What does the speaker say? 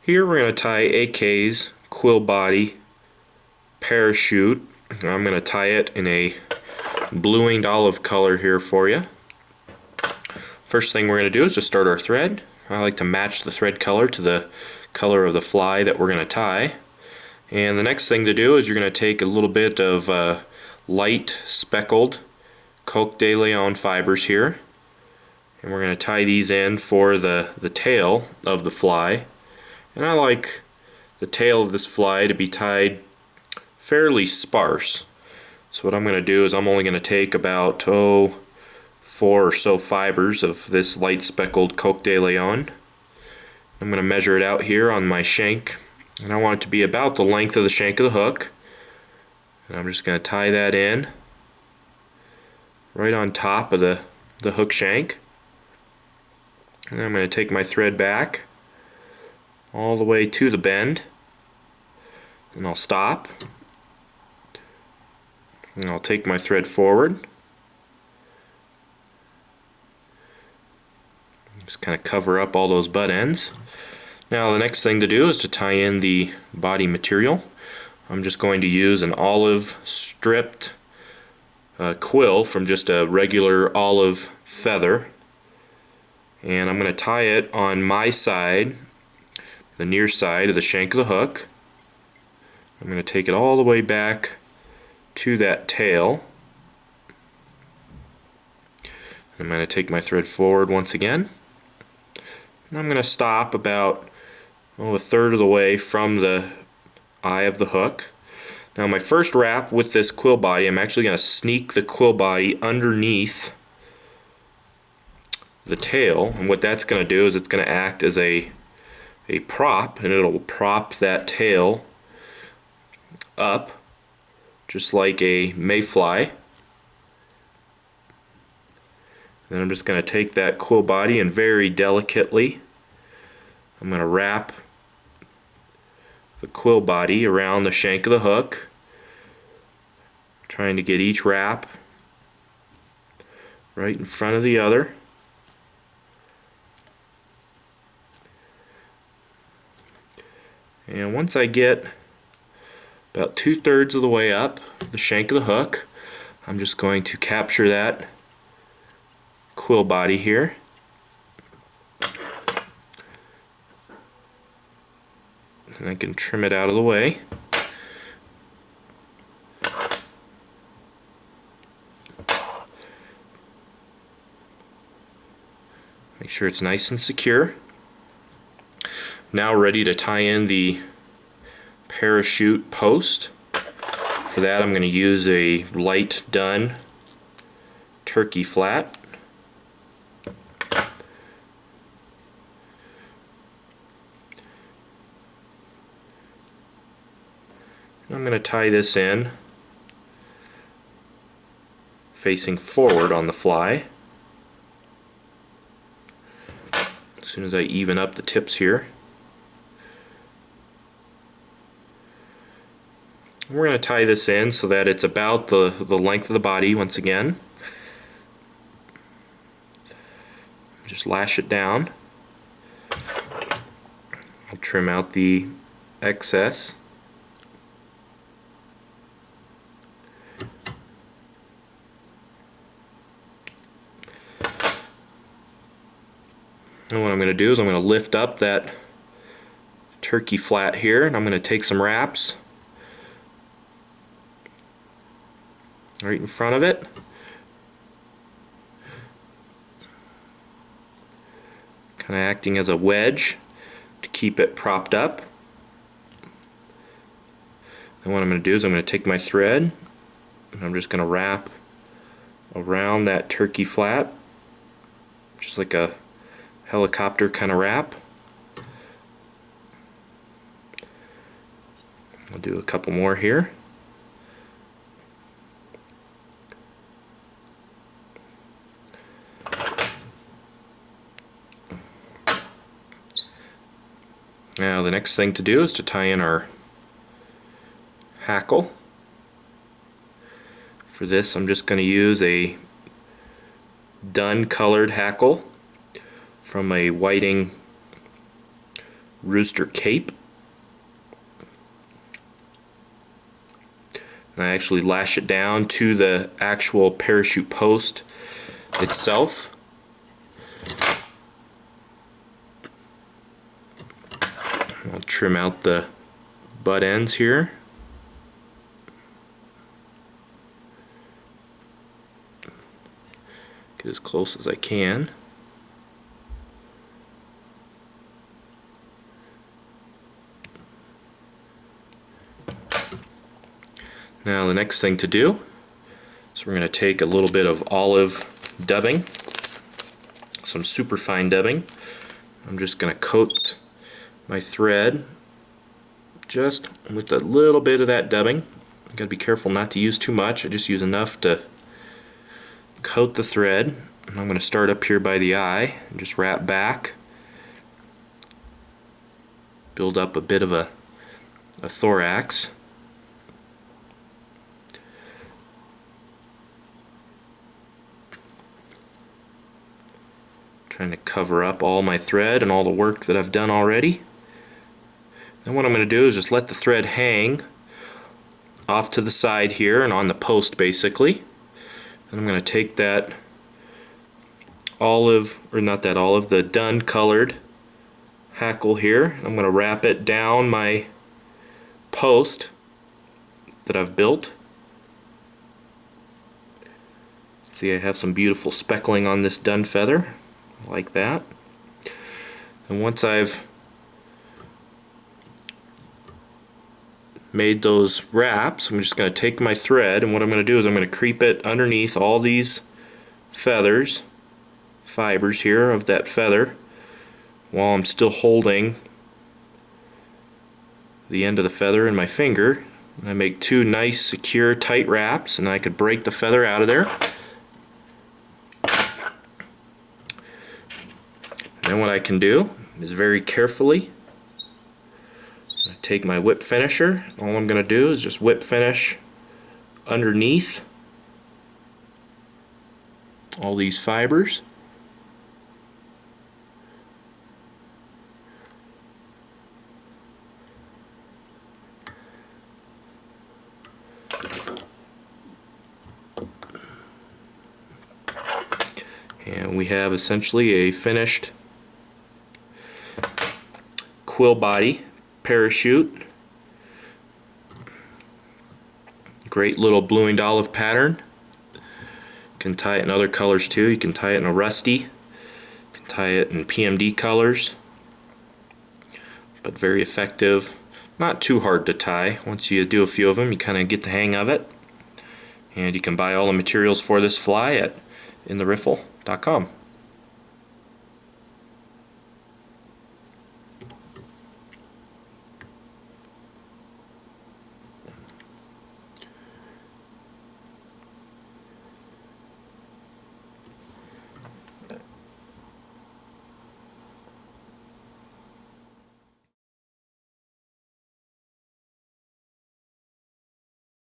Here we're going to tie AK's quill body parachute. I'm going to tie it in a blue inked olive color here for you. First thing we're going to do is just start our thread. I like to match the thread color to the color of the fly that we're going to tie. And the next thing to do is you're going to take a little bit of light speckled Coque de Leon fibers here, and we're going to tie these in for the tail of the fly. And I like the tail of this fly to be tied fairly sparse. So what I'm going to do is I'm only going to take about 4 or so fibers of this light speckled Coque de Leon. I'm going to measure it out here on my shank, and I want it to be about the length of the shank of the hook. And I'm just going to tie that in right on top of the hook shank. And I'm going to take my thread back all the way to the bend, and I'll stop, and I'll take my thread forward, just kind of cover up all those butt ends. Now the next thing to do is to tie in the body material. I'm just going to use an olive stripped quill from just a regular olive feather, and I'm going to tie it on my side, the near side of the shank of the hook. I'm going to take it all the way back to that tail. I'm going to take my thread forward once again, and I'm going to stop about a third of the way from the eye of the hook. Now my first wrap with this quill body, I'm actually going to sneak the quill body underneath the tail, and what that's going to do is it's going to act as a prop, and it'll prop that tail up just like a mayfly. Then I'm just going to take that quill body and very delicately I'm going to wrap the quill body around the shank of the hook, trying to get each wrap right in front of the other. And once I get about 2/3 of the way up the shank of the hook, I'm just going to capture that quill body here. And I can trim it out of the way. Make sure it's nice and secure. Now ready to tie in the parachute post. For that I'm going to use a light dun turkey flat. I'm going to tie this in facing forward on the fly. As soon as I even up the tips here, we're going to tie this in so that it's about the length of the body once again. Just lash it down. I'll trim out the excess. And what I'm going to do is I'm going to lift up that turkey flat here, and I'm going to take some wraps right in front of it. Kind of acting as a wedge to keep it propped up. And what I'm going to do is I'm going to take my thread and I'm just going to wrap around that turkey flat, just like a helicopter kind of wrap. I'll do a couple more here. Now the next thing to do is to tie in our hackle. For this I'm just going to use a dun colored hackle from a whiting Rooster cape. And I actually lash it down to the actual parachute post itself. I'll trim out the butt ends here. Get as close as I can. Now the next thing to do is we're going to take a little bit of olive dubbing, some superfine dubbing. I'm just going to coat my thread just with a little bit of that dubbing. Got to be careful not to use too much. I just use enough to coat the thread. And I'm going to start up here by the eye and just wrap back, build up a bit of a thorax. Trying to cover up all my thread and all the work that I've done already. Then what I'm going to do is just let the thread hang off to the side here and on the post basically. And I'm going to take that olive, or not that olive, the dun colored hackle here. I'm going to wrap it down my post that I've built. See, I have some beautiful speckling on this dun feather, like that. And once I've made those wraps, I'm just going to take my thread, and what I'm going to do is I'm going to creep it underneath all these fibers here of that feather while I'm still holding the end of the feather in my finger. And I make two nice, secure, tight wraps, and I could break the feather out of there. Then what I can do is very carefully take my whip finisher. All I'm going to do is just whip finish underneath all these fibers. And we have essentially a finished quill body parachute. Great little blue and olive pattern. You can tie it in other colors too. You can tie it in a rusty, you can tie it in PMD colors, but very effective. Not too hard to tie. Once you do a few of them, you kind of get the hang of it. And you can buy all the materials for this fly at intheriffle.com.